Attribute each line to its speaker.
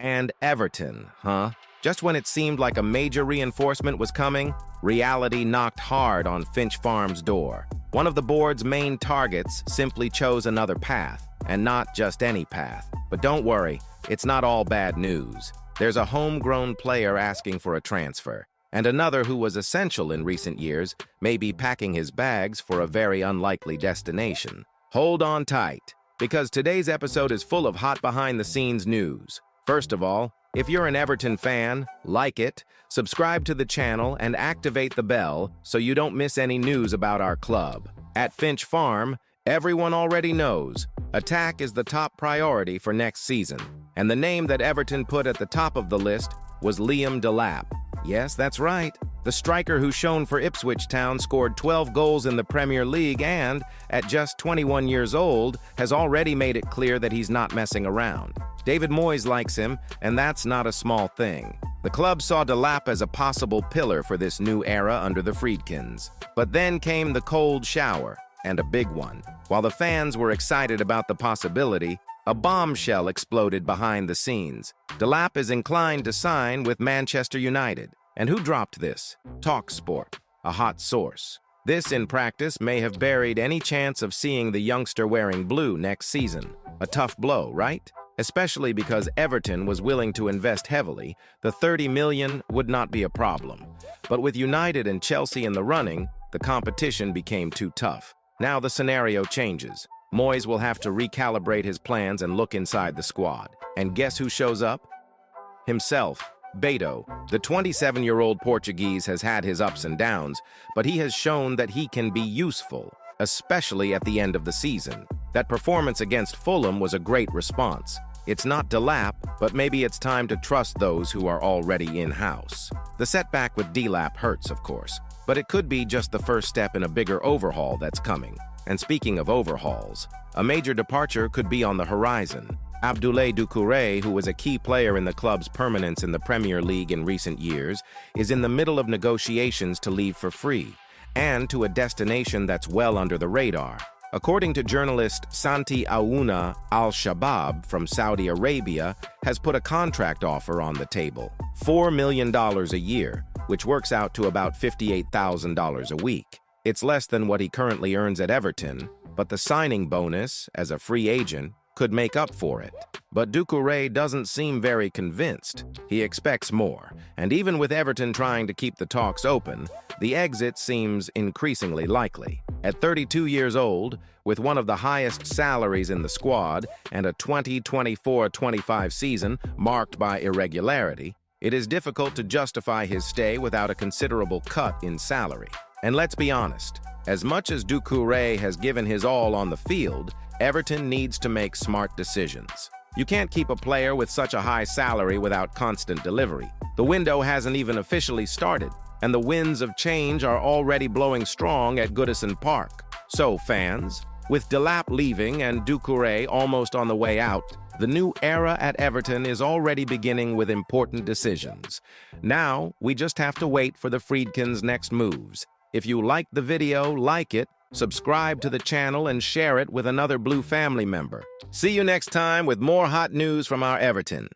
Speaker 1: And Everton, huh? Just when it seemed like a major reinforcement was coming, reality knocked hard on Finch Farm's door. One of the board's main targets simply chose another path, and not just any path. But don't worry, it's not all bad news. There's a homegrown player asking for a transfer, and another who was essential in recent years may be packing his bags for a very unlikely destination. Hold on tight, because today's episode is full of hot behind-the-scenes news. First of all, if you're an Everton fan, like it, subscribe to the channel and activate the bell so you don't miss any news about our club. At Finch Farm, everyone already knows, attack is the top priority for next season. And the name that Everton put at the top of the list was Liam Delap. Yes, that's right. The striker who shone for Ipswich Town scored 12 goals in the Premier League and, at just 21 years old, has already made it clear that he's not messing around. David Moyes likes him, and that's not a small thing. The club saw Delap as a possible pillar for this new era under the Friedkins. But then came the cold shower, and a big one. While the fans were excited about the possibility, a bombshell exploded behind the scenes. Delap is inclined to sign with Manchester United. And who dropped this? TalkSport, a hot source. This, in practice, may have buried any chance of seeing the youngster wearing blue next season. A tough blow, right? Especially because Everton was willing to invest heavily, the $30 million would not be a problem. But with United and Chelsea in the running, the competition became too tough. Now the scenario changes. Moyes will have to recalibrate his plans and look inside the squad. And guess who shows up? Himself. Beto, the 27-year-old Portuguese, has had his ups and downs, but he has shown that he can be useful, especially at the end of the season. That performance against Fulham was a great response. It's not Delap, but maybe it's time to trust those who are already in-house. The setback with Delap hurts, of course, but it could be just the first step in a bigger overhaul that's coming. And speaking of overhauls, a major departure could be on the horizon. Abdoulaye Doucouré, who was a key player in the club's permanence in the Premier League in recent years, is in the middle of negotiations to leave for free, and to a destination that's well under the radar. According to journalist Santi Aouna Al-Shabab from Saudi Arabia, has put a contract offer on the table, $4 million a year, which works out to about $58,000 a week. It's less than what he currently earns at Everton, but the signing bonus, as a free agent, could make up for it. But Doucouré doesn't seem very convinced. He expects more, and even with Everton trying to keep the talks open, the exit seems increasingly likely. At 32 years old, with one of the highest salaries in the squad and a 2024-25 season marked by irregularity, it is difficult to justify his stay without a considerable cut in salary. And let's be honest, as much as Doucouré has given his all on the field, Everton needs to make smart decisions. You can't keep a player with such a high salary without constant delivery. The window hasn't even officially started, and the winds of change are already blowing strong at Goodison Park. So, fans, with Delap leaving and Doucouré almost on the way out, the new era at Everton is already beginning with important decisions. Now, we just have to wait for the Friedkins' next moves. If you liked the video, like it, subscribe to the channel, and share it with another Blue family member. See you next time with more hot news from our Everton.